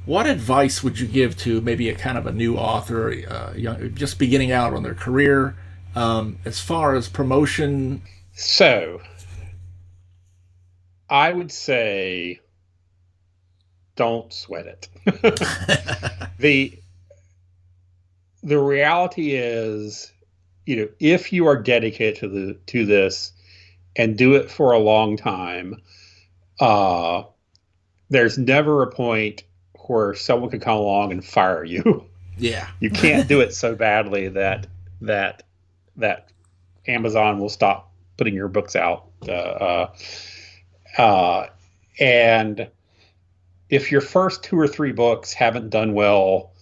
What advice would you give to maybe a kind of a new author, just beginning out on their career, as far as promotion? So I would say don't sweat it. the the reality is, if you are dedicated to this and do it for a long time, uh, there's never a point where someone can come along and fire you. Yeah. You can't do it so badly that that Amazon will stop putting your books out. Uh, and if your first two or three books haven't done well,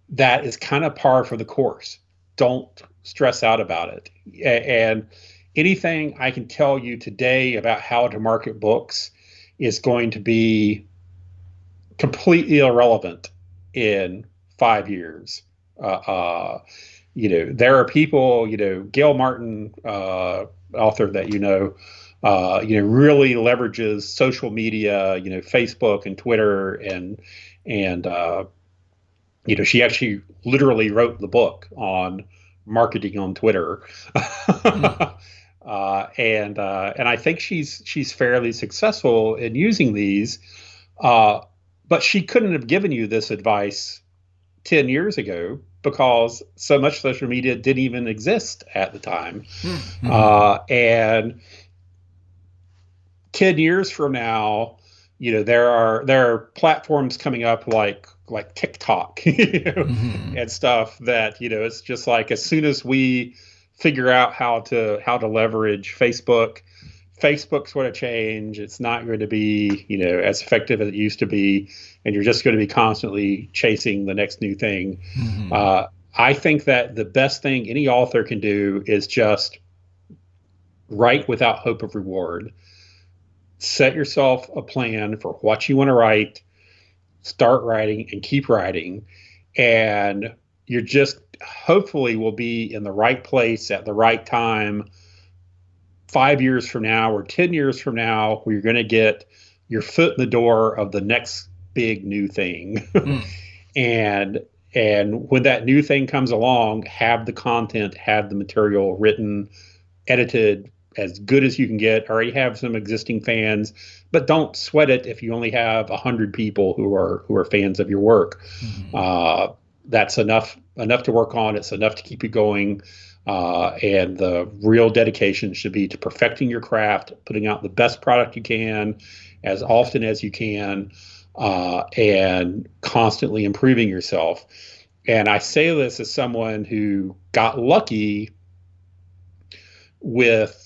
that is kind of par for the course. Don't stress out about it. And anything I can tell you today about how to market books is going to be completely irrelevant in 5 years. There are people, Gail Martin, author that really leverages social media, Facebook and Twitter, and she actually literally wrote the book on marketing on Twitter. And I think she's fairly successful in using these, but she couldn't have given you this advice 10 years ago because so much social media didn't even exist at the time. And 10 years from now, there are platforms coming up like TikTok, and stuff that, it's just like, as soon as we figure out how to leverage Facebook's going to change. It's not going to be, as effective as it used to be, and you're just going to be constantly chasing the next new thing. I think that the best thing any author can do is just write without hope of reward. Set yourself a plan for what you want to write, start writing, and keep writing. And you're just hopefully will be in the right place at the right time 5 years from now or 10 years from now, where you're going to get your foot in the door of the next big new thing. And when that new thing comes along, have the content, have the material written, edited as good as you can get, already have some existing fans, but don't sweat it if you only have 100 people who are fans of your work. That's enough to work on. It's enough to keep you going. And the real dedication should be to perfecting your craft, putting out the best product you can as often as you can, and constantly improving yourself. And I say this as someone who got lucky with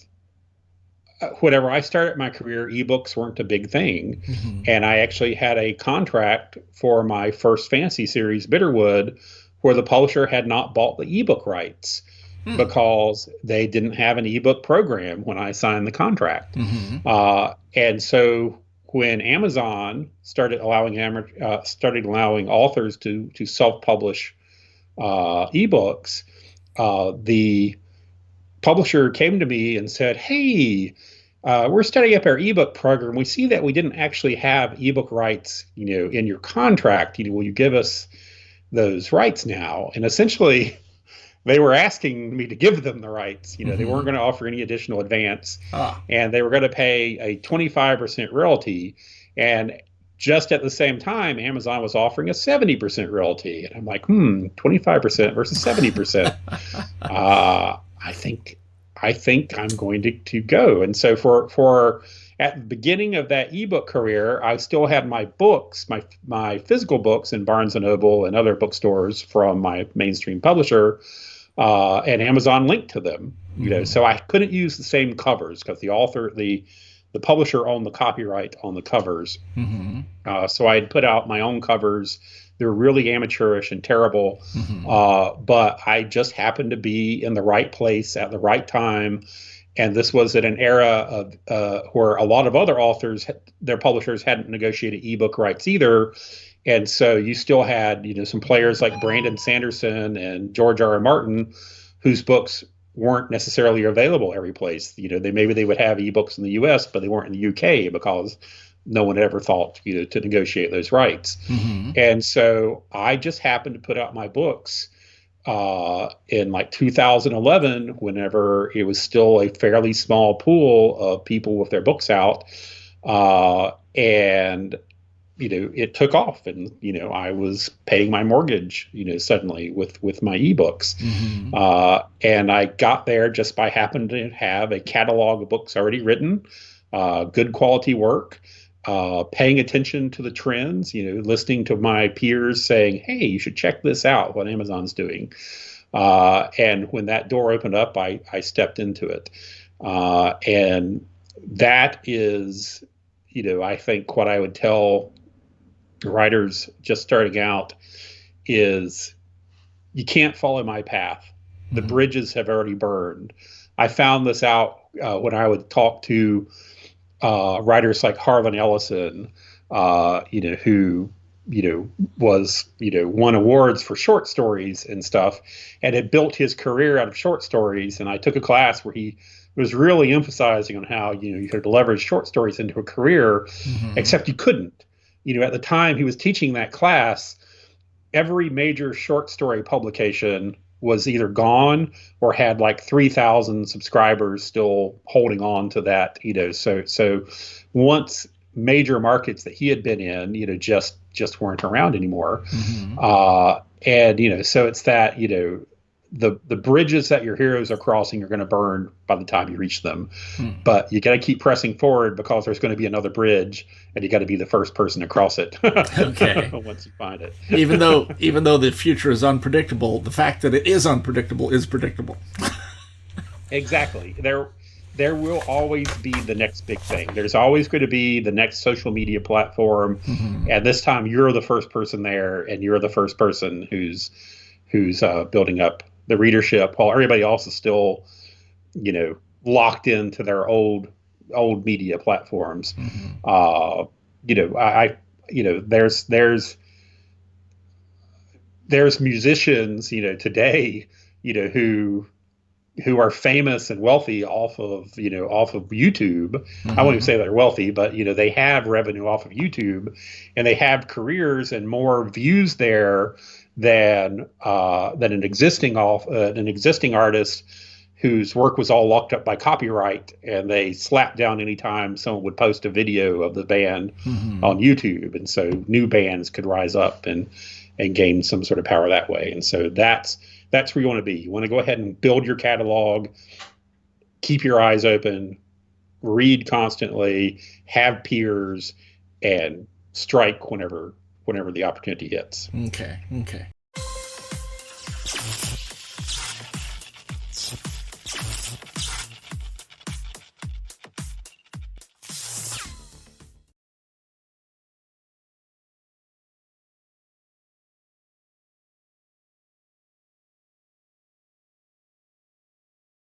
whenever I started my career, ebooks weren't a big thing. And I actually had a contract for my first fantasy series, Bitterwood, where the publisher had not bought the ebook rights because they didn't have an ebook program when I signed the contract. And so when Amazon started allowing authors to self-publish ebooks, the publisher came to me and said, "Hey, we're starting up our ebook program. We see that we didn't actually have ebook rights, in your contract. Will you give us those rights now?" And essentially, they were asking me to give them the rights. They weren't going to offer any additional advance, and they were going to pay a 25% royalty. And just at the same time, Amazon was offering a 70% royalty. And I'm like, 25% versus 70%. I think I'm going to go. And so for at the beginning of that ebook career, I still had my books, my physical books in Barnes and Noble and other bookstores from my mainstream publisher, and Amazon linked to them. So I couldn't use the same covers because the publisher owned the copyright on the covers. So I had put out my own covers. They were really amateurish and terrible, but I just happened to be in the right place at the right time. And this was at an era of where a lot of other authors, their publishers hadn't negotiated ebook rights either. And so you still had, some players like Brandon Sanderson and George R. R. Martin, whose books weren't necessarily available every place. Maybe they would have ebooks in the US, but they weren't in the UK because no one ever thought, to negotiate those rights. And so I just happened to put out my books in like 2011, whenever it was still a fairly small pool of people with their books out. And it took off, and I was paying my mortgage suddenly with my ebooks. And I got there just by happening to have a catalog of books already written, good quality work, paying attention to the trends, listening to my peers saying, hey, you should check this out, what Amazon's doing. And when that door opened up, I stepped into it. And that is, I think what I would tell writers just starting out is, you can't follow my path. The bridges have already burned. I found this out when I would talk to writers like Harlan Ellison, who was won awards for short stories and stuff, and had built his career out of short stories. And I took a class where he was really emphasizing on how you could leverage short stories into a career, except you couldn't. At the time he was teaching that class, every major short story publication was either gone or had like 3,000 subscribers still holding on to that. So once major markets that he had been in, just weren't around anymore. And so it's that the bridges that your heroes are crossing are going to burn by the time you reach them. But you got to keep pressing forward, because there's going to be another bridge, and you got to be the first person to cross it. Okay. Once you find it. even though the future is unpredictable, the fact that it is unpredictable is predictable. Exactly. There will always be the next big thing. There's always going to be the next social media platform. And this time you're the first person there, and you're the first person who's building up the readership, while everybody else is still, locked into their old media platforms. There's musicians, today, who are famous and wealthy off of YouTube. I won't even say they're wealthy, but they have revenue off of YouTube, and they have careers and more views there than an existing artist whose work was all locked up by copyright, and they slapped down anytime someone would post a video of the band on YouTube. And so new bands could rise up and gain some sort of power that way. And so that's where you want to be. You want to go ahead and build your catalog, keep your eyes open, read constantly, have peers, and strike whenever the opportunity hits. Okay.